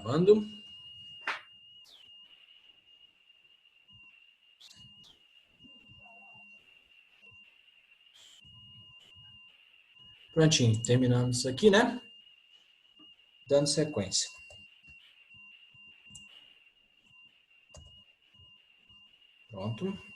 Gravando. Prontinho, terminamos isso aqui, né? Dando sequência. Pronto.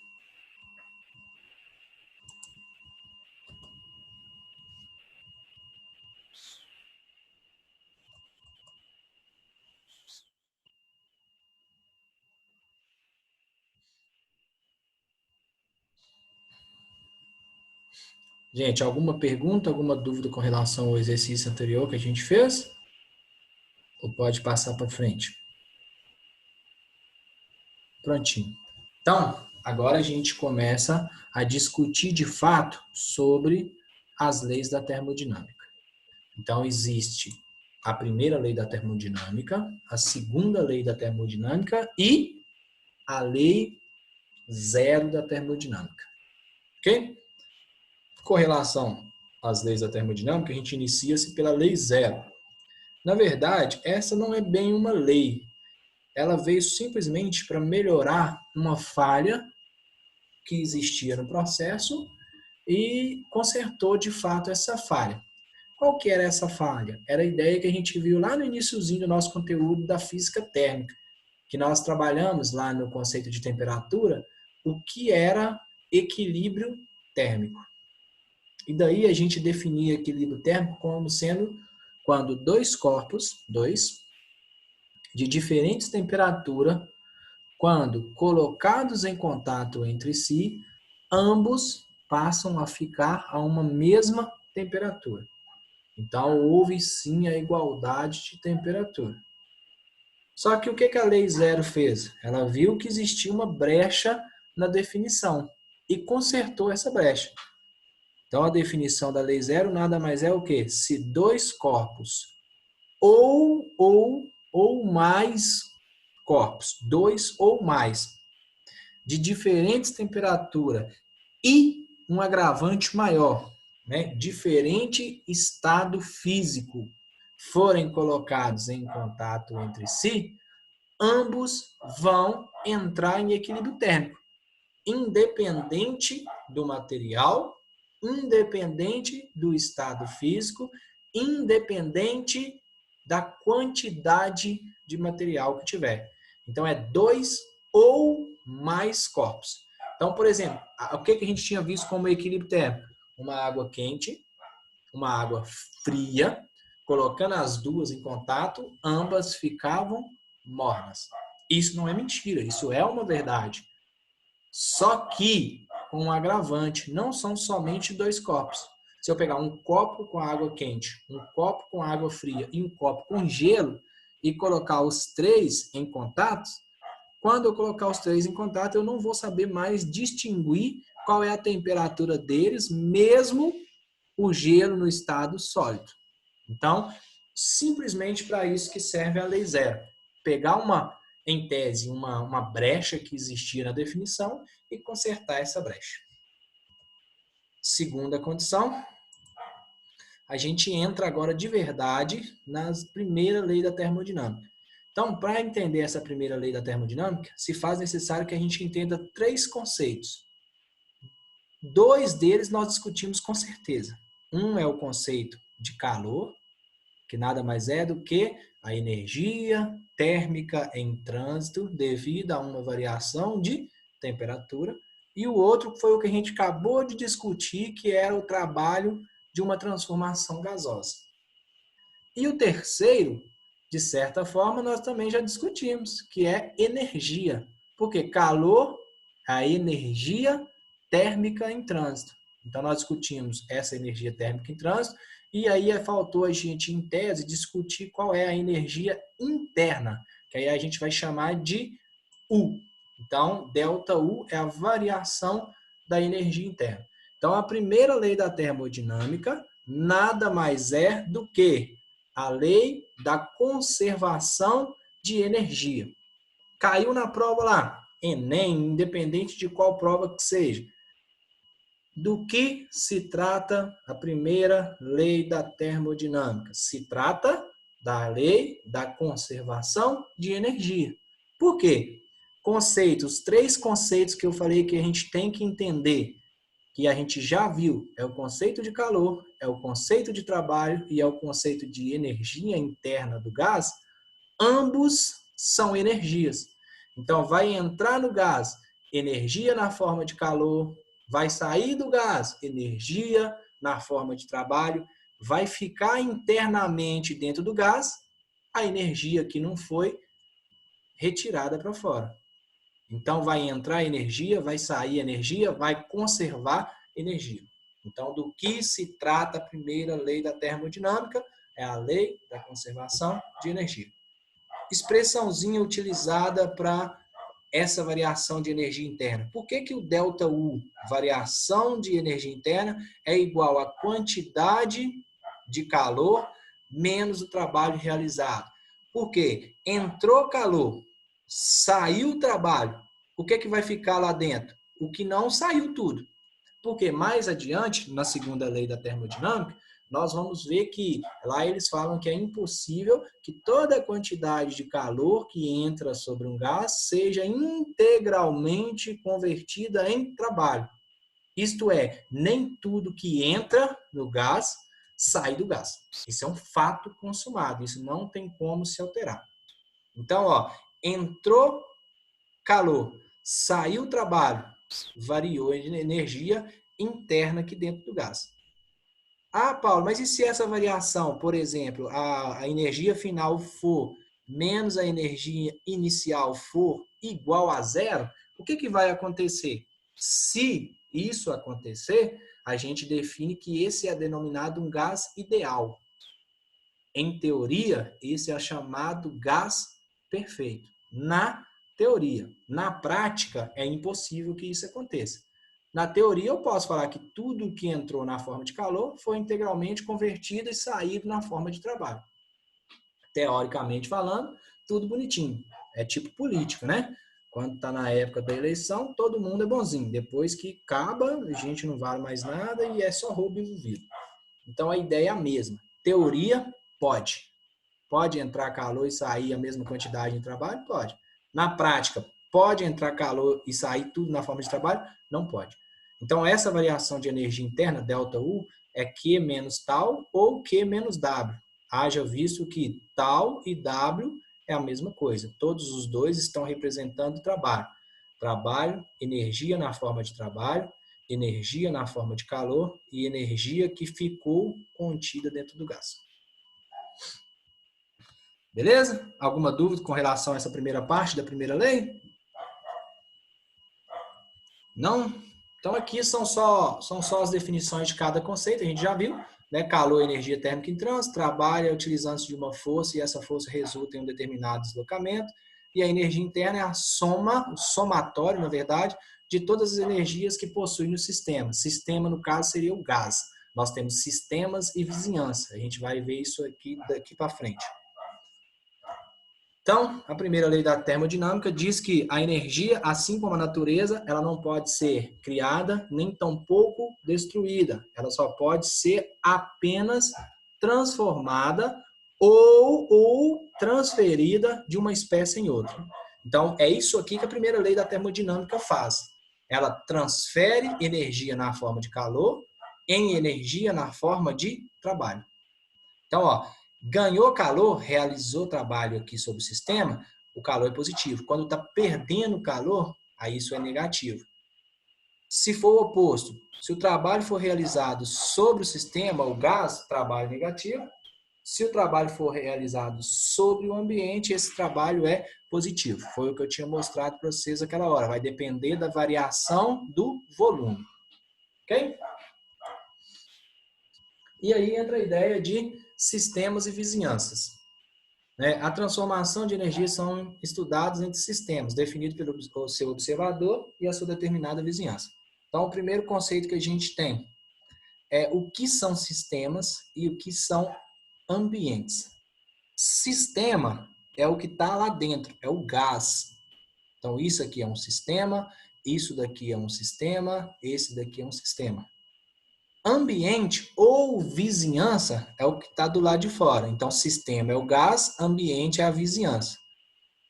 Gente, alguma pergunta, alguma dúvida com relação ao exercício anterior que a gente fez? Ou pode passar para frente? Prontinho. Então, agora a gente começa a discutir de fato sobre as leis da termodinâmica. Então, existe a primeira lei da termodinâmica, a segunda lei da termodinâmica e a lei zero da termodinâmica. Ok? Com relação às leis da termodinâmica, a gente inicia-se pela lei zero. Na verdade, essa não é bem uma lei. Ela veio simplesmente para melhorar uma falha que existia no processo e consertou de fato essa falha. Qual que era essa falha? Era a ideia que a gente viu lá no iniciozinho do nosso conteúdo da física térmica, que nós trabalhamos lá no conceito de temperatura, o que era equilíbrio térmico. E daí a gente definia equilíbrio térmico como sendo quando dois corpos, de diferentes temperaturas, quando colocados em contato entre si, ambos passam a ficar a uma mesma temperatura. Então, houve sim a igualdade de temperatura. Só que o que a lei zero fez? Ela viu que existia uma brecha na definição e consertou essa brecha. Então, a definição da lei zero nada mais é o quê? Se dois corpos ou mais corpos, dois ou mais, de diferentes temperaturas e um agravante maior, né? Diferente estado físico, forem colocados em contato entre si, ambos vão entrar em equilíbrio térmico, independente do material, independente do estado físico, independente da quantidade de material que tiver. Então, é dois ou mais corpos. Então, por exemplo, o que a gente tinha visto como equilíbrio térmico? Uma água quente, uma água fria, colocando as duas em contato, ambas ficavam mornas. Isso não é mentira, isso é uma verdade. Só que, com um agravante, não são somente dois copos. Se eu pegar um copo com água quente, um copo com água fria e um copo com gelo e colocar os três em contato, quando eu colocar os três em contato, eu não vou saber mais distinguir qual é a temperatura deles, mesmo o gelo no estado sólido. Então, simplesmente para isso que serve a lei zero. Pegar em tese, uma brecha que existia na definição e consertar essa brecha. Segunda condição, a gente entra agora de verdade na primeira lei da termodinâmica. Então, para entender essa primeira lei da termodinâmica, se faz necessário que a gente entenda três conceitos. Dois deles nós discutimos com certeza. Um é o conceito de calor, que nada mais é do que a energia térmica em trânsito devido a uma variação de temperatura. E o outro foi o que a gente acabou de discutir, que era o trabalho de uma transformação gasosa. E o terceiro, de certa forma, nós também já discutimos, que é energia. Porque calor é a energia térmica em trânsito. Então, nós discutimos essa energia térmica em trânsito, e aí faltou a gente, em tese, discutir qual é a energia interna, que aí a gente vai chamar de U. Então, ΔU é a variação da energia interna. Então, a primeira lei da termodinâmica nada mais é do que a lei da conservação de energia. Caiu na prova lá, Enem, independente de qual prova que seja. Do que se trata a primeira lei da termodinâmica? Se trata da lei da conservação de energia. Por quê? Conceitos, 3 conceitos que eu falei que a gente tem que entender, que a gente já viu, é o conceito de calor, é o conceito de trabalho e é o conceito de energia interna do gás. Ambos são energias. Então, vai entrar no gás energia na forma de calor, vai sair do gás energia na forma de trabalho, vai ficar internamente dentro do gás a energia que não foi retirada para fora. Então, vai entrar energia, vai sair energia, vai conservar energia. Então, do que se trata a primeira lei da termodinâmica? É a lei da conservação de energia. Expressãozinha utilizada para essa variação de energia interna. Por que que o ΔU, variação de energia interna, é igual à quantidade de calor menos o trabalho realizado? Porque entrou calor, saiu o trabalho, o que que vai ficar lá dentro? O que não saiu tudo. Porque mais adiante, na segunda lei da termodinâmica, nós vamos ver que lá eles falam que é impossível que toda a quantidade de calor que entra sobre um gás seja integralmente convertida em trabalho. Isto é, nem tudo que entra no gás sai do gás. Isso é um fato consumado, isso não tem como se alterar. Então, entrou calor, saiu trabalho, variou a energia interna aqui dentro do gás. Ah, Paulo, mas e se essa variação, por exemplo, a energia final for menos a energia inicial for igual a zero, o que que vai acontecer? Se isso acontecer, a gente define que esse é denominado um gás ideal. Em teoria, esse é chamado gás perfeito. Na teoria. Na prática, é impossível que isso aconteça. Na teoria, eu posso falar que tudo que entrou na forma de calor foi integralmente convertido e saído na forma de trabalho. Teoricamente falando, tudo bonitinho. É tipo político, né? Quando está na época da eleição, todo mundo é bonzinho. Depois que acaba, a gente não vale mais nada e é só roubo envolvido. Então, a ideia é a mesma. Teoria, pode. Pode entrar calor e sair a mesma quantidade de trabalho? Pode. Na prática, pode entrar calor e sair tudo na forma de trabalho? Não pode. Então, essa variação de energia interna, ΔU, é Q menos tal ou Q menos W. Haja visto que tal e W é a mesma coisa. Todos os dois estão representando trabalho. Trabalho, energia na forma de trabalho, energia na forma de calor e energia que ficou contida dentro do gás. Beleza? Alguma dúvida com relação a essa primeira parte da primeira lei? Não? Então aqui são só as definições de cada conceito, a gente já viu, né? Calor, energia térmica em trânsito, trabalho é utilizando-se de uma força e essa força resulta em um determinado deslocamento, e a energia interna é a soma, o somatório, na verdade, de todas as energias que possuem no sistema. Sistema, no caso, seria o gás. Nós temos sistemas e vizinhança. A gente vai ver isso aqui daqui para frente. Então, a primeira lei da termodinâmica diz que a energia, assim como a natureza, ela não pode ser criada nem tampouco destruída. Ela só pode ser apenas transformada ou transferida de uma espécie em outra. Então, é isso aqui que a primeira lei da termodinâmica faz. Ela transfere energia na forma de calor em energia na forma de trabalho. Então, ganhou calor, realizou trabalho aqui sobre o sistema, o calor é positivo. Quando está perdendo calor, aí isso é negativo. Se for o oposto, se o trabalho for realizado sobre o sistema, o gás, trabalho negativo. Se o trabalho for realizado sobre o ambiente, esse trabalho é positivo. Foi o que eu tinha mostrado para vocês naquela hora. Vai depender da variação do volume. Ok? E aí entra a ideia de sistemas e vizinhanças. A transformação de energia são estudados entre sistemas, definidos pelo seu observador e a sua determinada vizinhança. Então, o primeiro conceito que a gente tem é o que são sistemas e o que são ambientes. Sistema é o que está lá dentro, é o gás. Então, isso aqui é um sistema, isso daqui é um sistema, esse daqui é um sistema. Ambiente ou vizinhança é o que está do lado de fora. Então, sistema é o gás, ambiente é a vizinhança.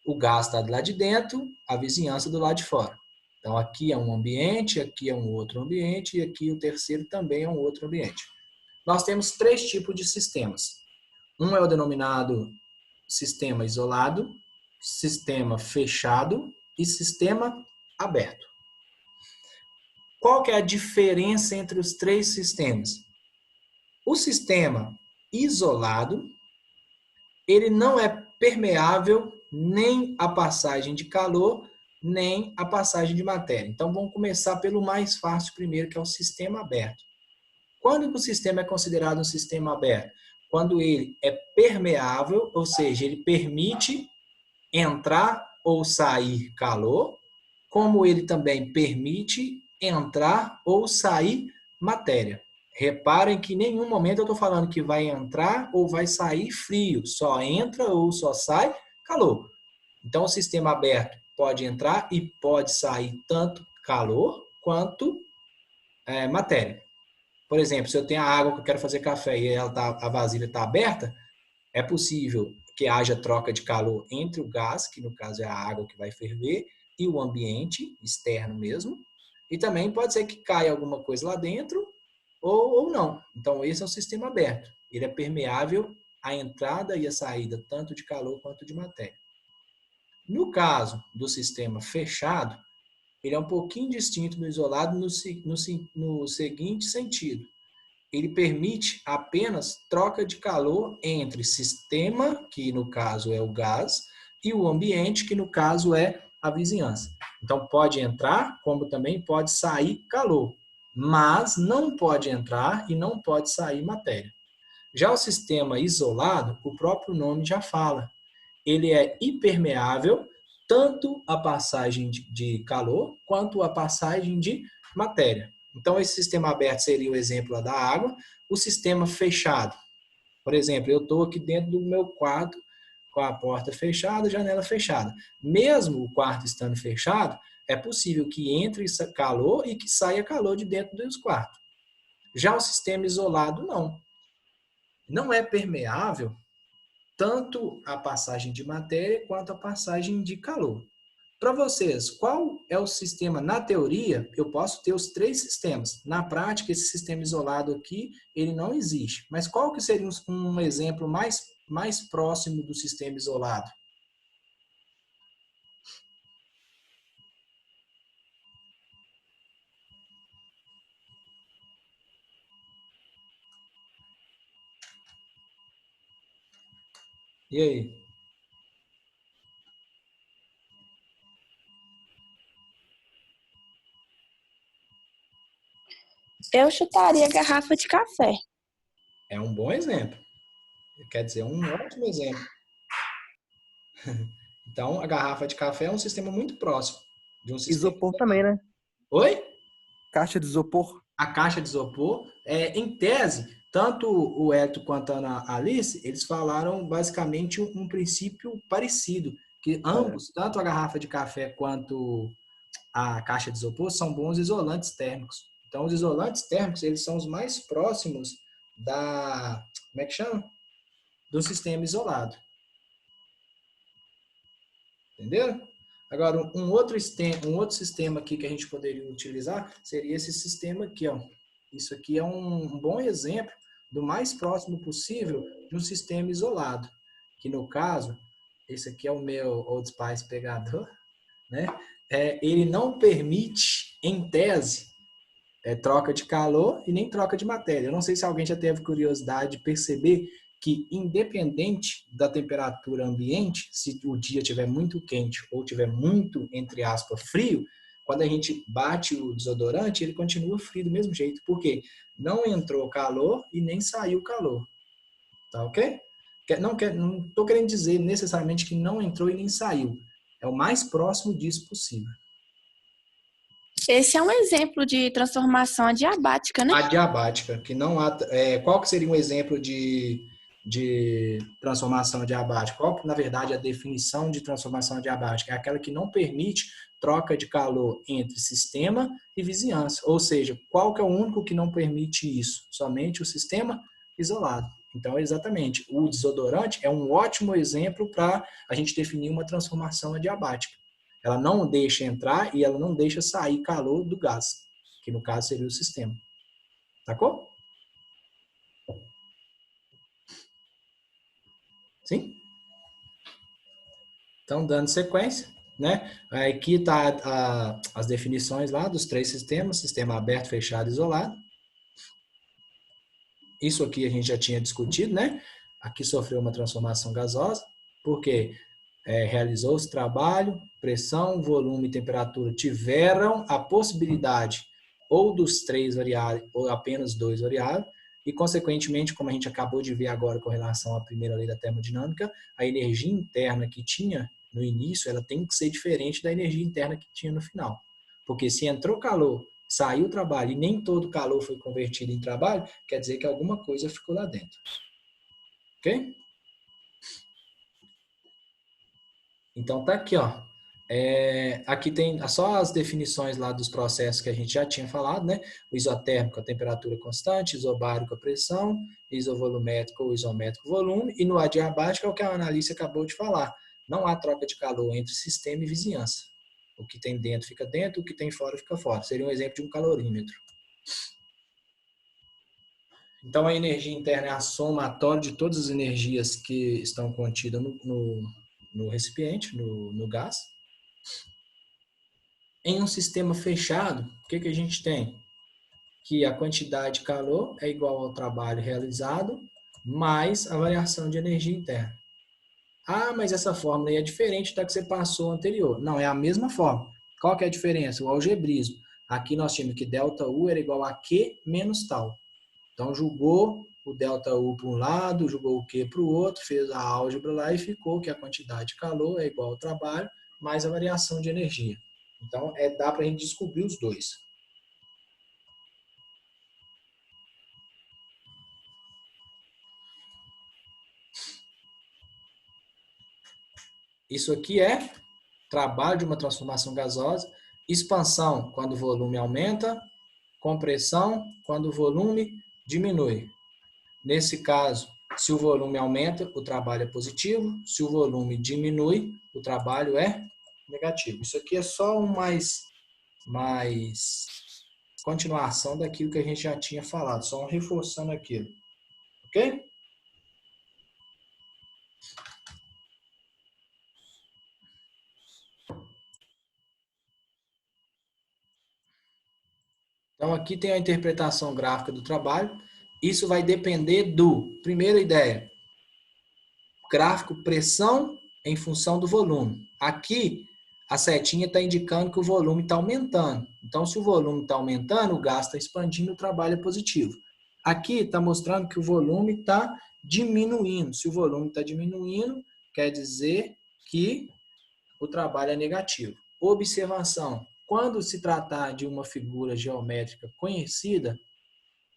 O gás está do lado de dentro, a vizinhança do lado de fora. Então, aqui é um ambiente, aqui é um outro ambiente, e aqui o terceiro também é um outro ambiente. Nós temos 3 tipos de sistemas. Um é o denominado sistema isolado, sistema fechado e sistema aberto. Qual que é a diferença entre os 3 sistemas? O sistema isolado, ele não é permeável nem a passagem de calor, nem a passagem de matéria. Então, vamos começar pelo mais fácil primeiro, que é o sistema aberto. Quando o sistema é considerado um sistema aberto? Quando ele é permeável, ou seja, ele permite entrar ou sair calor, como ele também permite entrar ou sair matéria. Reparem que em nenhum momento eu estou falando que vai entrar ou vai sair frio, só entra ou só sai calor. Então, o sistema aberto pode entrar e pode sair tanto calor quanto matéria. Por exemplo, se eu tenho a água que eu quero fazer café e a vasilha está aberta, é possível que haja troca de calor entre o gás, que no caso é a água que vai ferver, e o ambiente externo mesmo. E também pode ser que caia alguma coisa lá dentro ou não. Então, esse é um sistema aberto. Ele é permeável à entrada e à saída, tanto de calor quanto de matéria. No caso do sistema fechado, ele é um pouquinho distinto do isolado no seguinte sentido. Ele permite apenas troca de calor entre sistema, que no caso é o gás, e o ambiente, que no caso é a vizinhança. Então, pode entrar, como também pode sair calor, mas não pode entrar e não pode sair matéria. Já o sistema isolado, o próprio nome já fala. Ele é impermeável tanto a passagem de calor quanto a passagem de matéria. Então, esse sistema aberto seria o exemplo da água. O sistema fechado, por exemplo, eu estou aqui dentro do meu quarto com a porta fechada, janela fechada. Mesmo o quarto estando fechado, é possível que entre calor e que saia calor de dentro dos quartos. Já o sistema isolado, não. Não é permeável tanto a passagem de matéria quanto a passagem de calor. Para vocês, qual é o sistema? Na teoria, eu posso ter os 3 sistemas. Na prática, esse sistema isolado aqui, ele não existe. Mas qual que seria um exemplo mais próximo do sistema isolado? E aí? Eu chutaria garrafa de café. É um bom exemplo. Quer dizer, um ótimo exemplo. Então, a garrafa de café é um sistema muito próximo de um sistema Isopor também, isolado. né? Oi? Caixa de isopor. A caixa de isopor, em tese, tanto o Hélio quanto a Alice, eles falaram basicamente um princípio parecido, que É. ambos, tanto a garrafa de café quanto a caixa de isopor, são bons isolantes térmicos. Então, os isolantes térmicos, eles são os mais próximos como é que chama? Do sistema isolado. Entendeu? Agora, um outro sistema aqui que a gente poderia utilizar seria esse sistema aqui, ó. Isso aqui é um bom exemplo do mais próximo possível de um sistema isolado, que no caso, esse aqui é o meu Old Spice pegador, né? Ele não permite, em tese, troca de calor e nem troca de matéria. Eu não sei se alguém já teve curiosidade de perceber que, independente da temperatura ambiente, se o dia estiver muito quente ou estiver muito, entre aspas, frio, quando a gente bate o desodorante, ele continua frio do mesmo jeito. Por quê? Não entrou calor e nem saiu calor. Tá ok? Não estou querendo dizer necessariamente que não entrou e nem saiu. É o mais próximo disso possível. Esse é um exemplo de transformação adiabática, né? Adiabática, que não há. Qual que seria um exemplo de de transformação adiabática? Qual que, na verdade, é a definição de transformação adiabática? É aquela que não permite troca de calor entre sistema e vizinhança. Ou seja, qual que é o único que não permite isso? Somente o sistema isolado. Então, exatamente, o desodorante é um ótimo exemplo para a gente definir uma transformação adiabática. Ela não deixa entrar e ela não deixa sair calor do gás, que no caso seria o sistema. Sacou? Sim? Então, dando sequência, né? Aqui está as definições lá dos três sistemas: sistema aberto, fechado, isolado. Isso aqui a gente já tinha discutido, né? Aqui sofreu uma transformação gasosa, porque realizou-se trabalho, pressão, volume e temperatura tiveram a possibilidade ou dos três variáveis ou apenas dois variáveis, e, consequentemente, como a gente acabou de ver agora com relação à primeira lei da termodinâmica, a energia interna que tinha no início, ela tem que ser diferente da energia interna que tinha no final. Porque se entrou calor, saiu trabalho e nem todo calor foi convertido em trabalho, quer dizer que alguma coisa ficou lá dentro. Ok? Então, tá aqui, ó. Aqui tem só as definições lá dos processos que a gente já tinha falado, né? O isotérmico, a temperatura constante, isobárico, a pressão, isovolumétrico ou isométrico, volume, e no adiabático é o que a analista acabou de falar. Não há troca de calor entre sistema e vizinhança. O que tem dentro fica dentro, o que tem fora fica fora. Seria um exemplo de um calorímetro. Então, a energia interna é a somatória de todas as energias que estão contidas no recipiente, no gás. Em um sistema fechado, o que a gente tem? Que a quantidade de calor é igual ao trabalho realizado mais a variação de energia interna. Ah, mas essa fórmula aí é diferente da que você passou anterior. Não, é a mesma fórmula. Qual que é a diferença? O algebrismo. Aqui nós tínhamos que ΔU era igual a Q menos tal. Então, jogou o ΔU para um lado, jogou o Q para o outro, fez a álgebra lá e ficou que a quantidade de calor é igual ao trabalho mais a variação de energia. Então, dá para a gente descobrir os dois. Isso aqui é trabalho de uma transformação gasosa, expansão quando o volume aumenta, compressão quando o volume diminui. Nesse caso, se o volume aumenta, o trabalho é positivo, se o volume diminui, o trabalho é negativo. Isso aqui é só mais continuação daquilo que a gente já tinha falado, só reforçando aquilo. Ok? Então, aqui tem a interpretação gráfica do trabalho. Isso vai depender primeira ideia, gráfico pressão em função do volume. Aqui, a setinha está indicando que o volume está aumentando. Então, se o volume está aumentando, o gás está expandindo, o trabalho é positivo. Aqui está mostrando que o volume está diminuindo. Se o volume está diminuindo, quer dizer que o trabalho é negativo. Observação: quando se tratar de uma figura geométrica conhecida,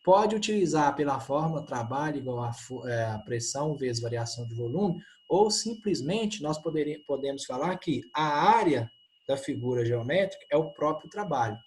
pode utilizar pela fórmula trabalho igual a pressão vezes variação de volume, ou simplesmente nós podemos falar que a área da figura geométrica é o próprio trabalho.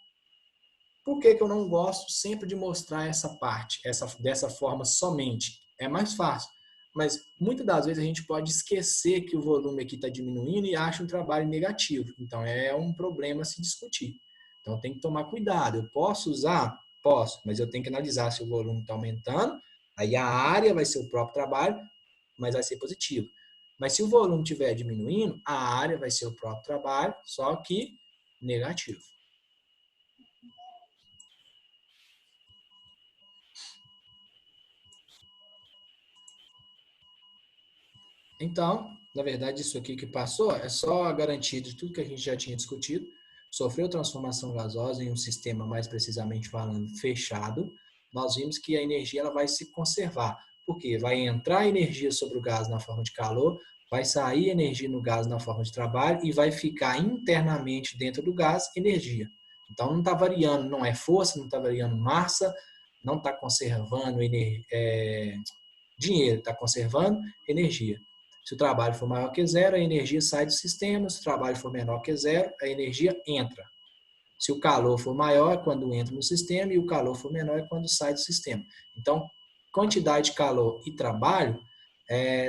Por que eu não gosto sempre de mostrar essa parte, dessa forma somente? É mais fácil. Mas muitas das vezes a gente pode esquecer que o volume aqui está diminuindo e acha um trabalho negativo. Então é um problema a se discutir. Então tem que tomar cuidado. Eu posso usar? Posso, mas eu tenho que analisar se o volume está aumentando. Aí a área vai ser o próprio trabalho, mas vai ser positivo. Mas se o volume estiver diminuindo, a área vai ser o próprio trabalho, só que negativo. Então, na verdade, isso aqui que passou é só a garantia de tudo que a gente já tinha discutido. Sofreu transformação gasosa em um sistema, mais precisamente falando, fechado. Nós vimos que a energia ela vai se conservar. Por quê? Vai entrar energia sobre o gás na forma de calor, vai sair energia no gás na forma de trabalho e vai ficar internamente dentro do gás energia. Então, não está variando, não é força, não está variando massa, não está conservando dinheiro, está conservando energia. Se o trabalho for maior que zero, a energia sai do sistema. Se o trabalho for menor que zero, a energia entra. Se o calor for maior, é quando entra no sistema, e o calor for menor, é quando sai do sistema. Então, quantidade de calor e trabalho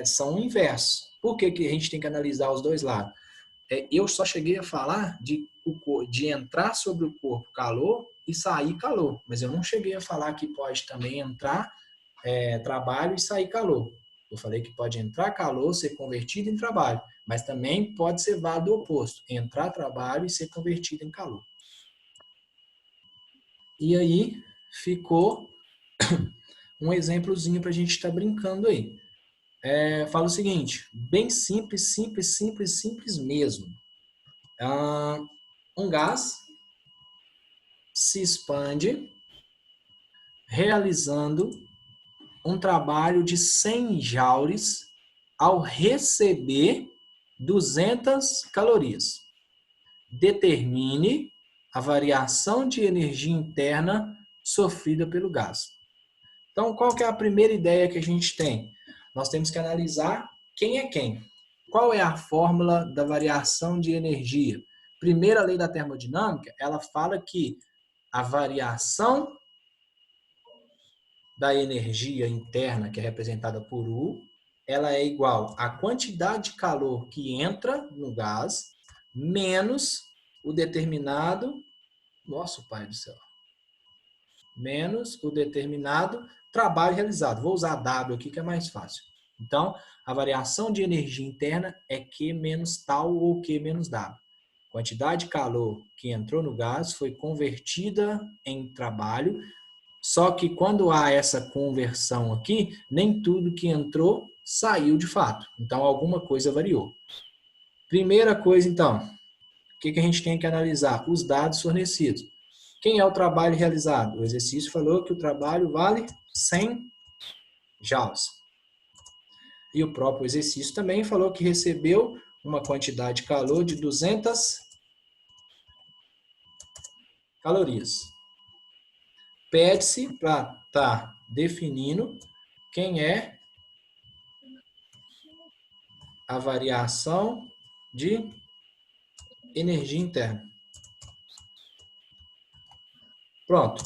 são inversos. Por que a gente tem que analisar os dois lados? Eu só cheguei a falar de entrar sobre o corpo calor e sair calor, mas eu não cheguei a falar que pode também entrar trabalho e sair calor. Eu falei que pode entrar calor, ser convertido em trabalho, mas também pode ser válido o oposto, entrar trabalho e ser convertido em calor. E aí ficou um exemplozinho para a gente estar brincando aí. Fala o seguinte, bem simples, simples, simples, simples mesmo. Um gás se expande realizando um trabalho de 100 joules ao receber 200 calorias. Determine a variação de energia interna sofrida pelo gás. Então, qual que é a primeira ideia que a gente tem? Nós temos que analisar quem é quem. Qual é a fórmula da variação de energia? Primeira lei da termodinâmica, ela fala que a variação da energia interna, que é representada por U, ela é igual à quantidade de calor que entra no gás, menos o determinado, nosso pai do céu, menos o determinado trabalho realizado. Vou usar W aqui que é mais fácil. Então, a variação de energia interna é Q menos tal ou Q menos W. Quantidade de calor que entrou no gás foi convertida em trabalho, só que quando há essa conversão aqui, nem tudo que entrou saiu de fato. Então, alguma coisa variou. Primeira coisa, então, o que a gente tem que analisar? Os dados fornecidos. Quem é o trabalho realizado? O exercício falou que o trabalho vale 100 joules. E o próprio exercício também falou que recebeu uma quantidade de calor de 200 calorias. Pede-se para estar definindo quem é a variação de energia interna. Pronto.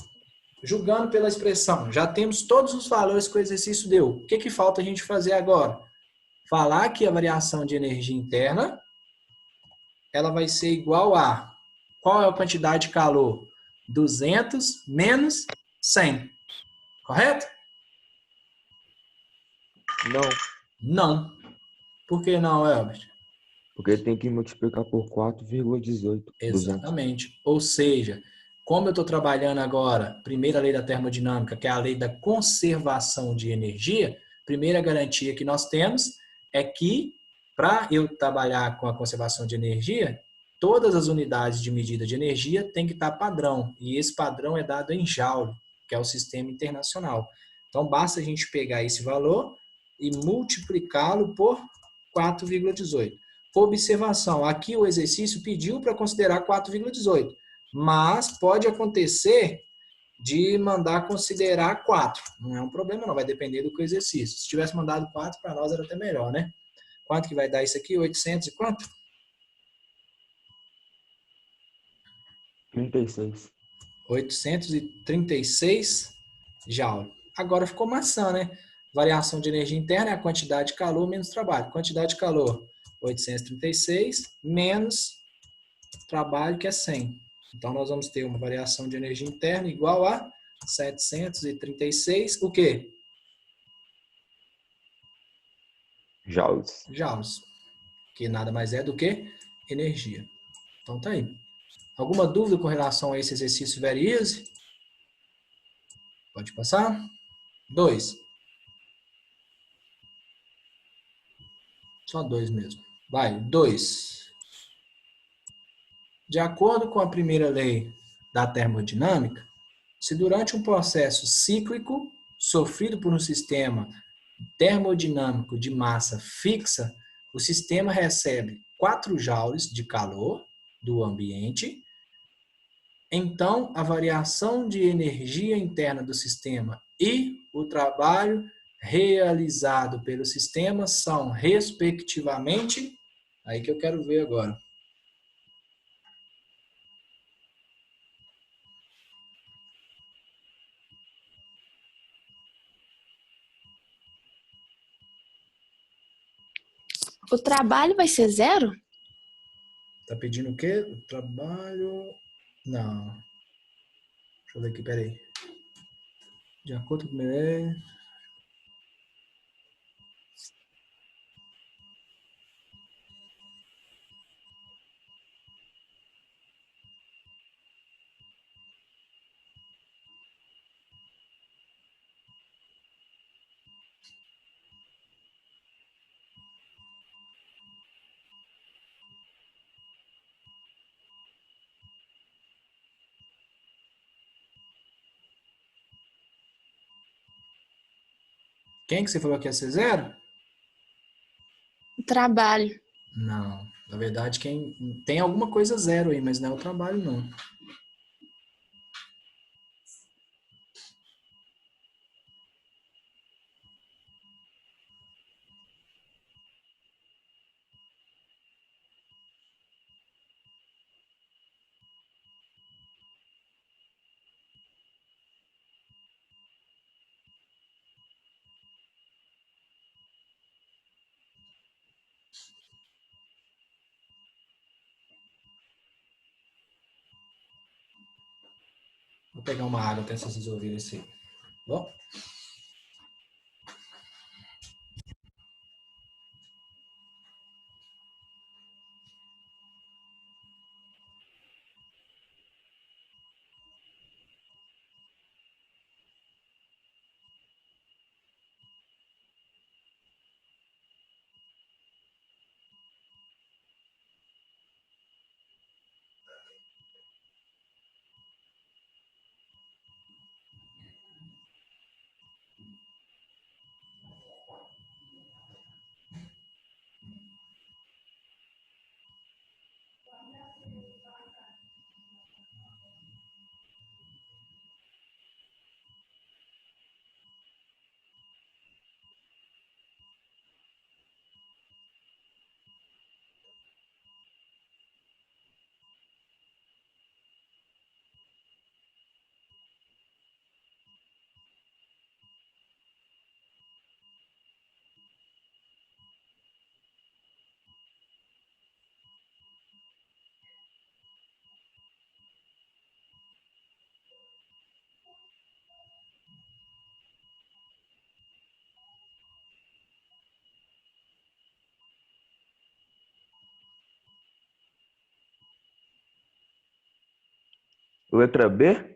Julgando pela expressão, já temos todos os valores que o exercício deu. O que falta a gente fazer agora? Falar que a variação de energia interna ela vai ser igual a qual é a quantidade de calor? 200 menos 100. Correto? Não, Não. Por que não, Elbert? porque tem que multiplicar por 4,18. Exatamente. Ou seja, como eu estou trabalhando agora, primeira lei da termodinâmica, que é a lei da conservação de energia, primeira garantia que nós temos é que, para eu trabalhar com a conservação de energia, todas as unidades de medida de energia têm que estar padrão, e esse padrão é dado em Joule, que é o sistema internacional. Então, basta a gente pegar esse valor e multiplicá-lo por 4,18. Observação, aqui o exercício pediu para considerar 4,18, mas pode acontecer de mandar considerar 4. Não é um problema, não, vai depender do que o exercício. Se tivesse mandado 4, para nós era até melhor, né? Quanto que vai dar isso aqui? 800 e quanto? 36. 836 joule. Agora ficou maçã, né? Variação de energia interna é a quantidade de calor menos trabalho. Quantidade de calor, 836, menos trabalho, que é 100. Então, nós vamos ter uma variação de energia interna igual a 736, o quê? Joules. Joules. Que nada mais é do que energia. Então, tá aí. Alguma dúvida com relação a esse exercício very easy? Pode passar. 2. Só 2 mesmo. Vai, 2. De acordo com a primeira lei da termodinâmica, se durante um processo cíclico sofrido por um sistema termodinâmico de massa fixa, o sistema recebe 4 joules de calor do ambiente, então a variação de energia interna do sistema e o trabalho realizado pelo sistema são, respectivamente, aí que eu quero ver agora. O trabalho vai ser zero? Tá pedindo o quê? O trabalho... Não. Deixa eu ver aqui, peraí. De acordo com o meu... Quem que você falou que ia ser zero? O trabalho. Não. Na verdade, quem tem alguma coisa zero aí, mas não é o trabalho, não. Vou pegar uma água até vocês resolverem isso aí. Bom? Letra B?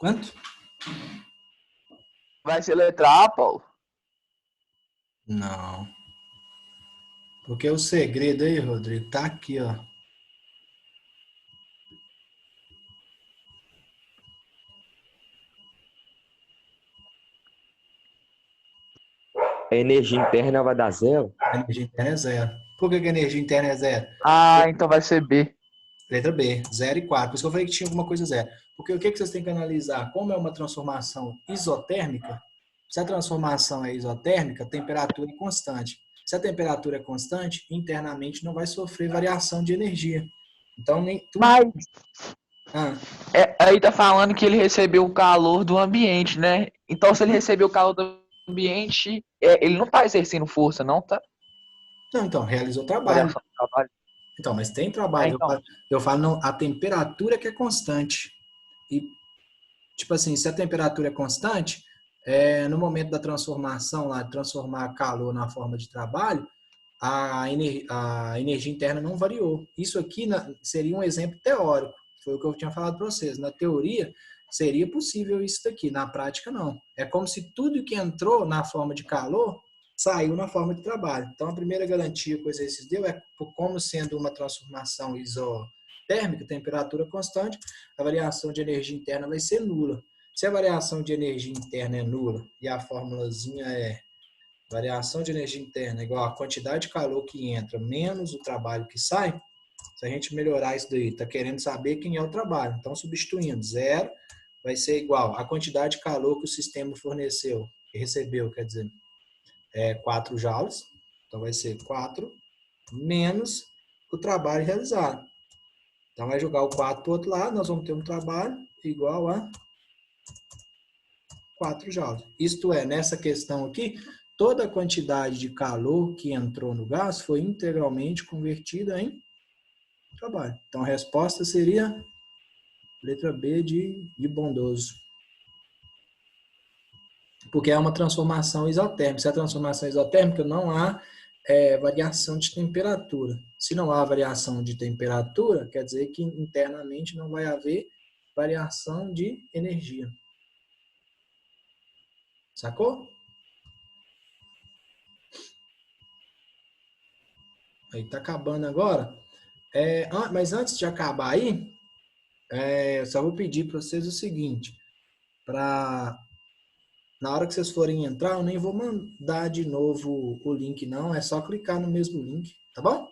Quanto? Vai ser letra A, Paulo? Não. Porque o segredo aí, Rodrigo, tá aqui, ó. A energia interna vai dar zero? A energia interna é zero. Por que a energia interna é zero? Ah, então vai ser B. Letra B, 0 e 4. Por isso que eu falei que tinha alguma coisa zero. Porque o que vocês têm que analisar? Como é uma transformação isotérmica, se a transformação é isotérmica, a temperatura é constante. Se a temperatura é constante, internamente não vai sofrer variação de energia. Então, nem tudo... Mas Ah, aí tá falando que ele recebeu o calor do ambiente, né? Então, se ele recebeu o calor do ambiente, ele não tá exercendo força, não, tá? não, então, realizou trabalho. Variação do trabalho. Então, mas tem É, trabalho. então. Eu falo, não, a temperatura que é constante. E, tipo assim, se a temperatura é constante, no momento da transformação, lá, de transformar calor na forma de trabalho, a energia interna não variou. Isso aqui seria um exemplo teórico, foi o que eu tinha falado para vocês. Na teoria, seria possível isso daqui, na prática não. É como se tudo que entrou na forma de calor saiu na forma de trabalho. Então, a primeira garantia que o exercício deu é como sendo uma transformação isotérmica, temperatura constante, a variação de energia interna vai ser nula. Se a variação de energia interna é nula e a formulazinha é variação de energia interna igual a quantidade de calor que entra menos o trabalho que sai, se a gente melhorar isso daí, está querendo saber quem é o trabalho. Então, substituindo, zero vai ser igual a quantidade de calor que o sistema forneceu, que recebeu, quer dizer, 4 joules. Então, vai ser 4 menos o trabalho realizado. Então, vai jogar o 4 para o outro lado, nós vamos ter um trabalho igual a 4 joules. Isto é, nessa questão aqui, toda a quantidade de calor que entrou no gás foi integralmente convertida em trabalho. Então, a resposta seria letra B de bondoso. Porque é uma transformação isotérmica. Se é transformação isotérmica, não há variação de temperatura. Se não há variação de temperatura, quer dizer que internamente não vai haver variação de energia. Sacou? Aí tá acabando agora. Mas antes de acabar aí, eu só vou pedir para vocês o seguinte, na hora que vocês forem entrar, eu nem vou mandar de novo o link não, é só clicar no mesmo link, tá bom?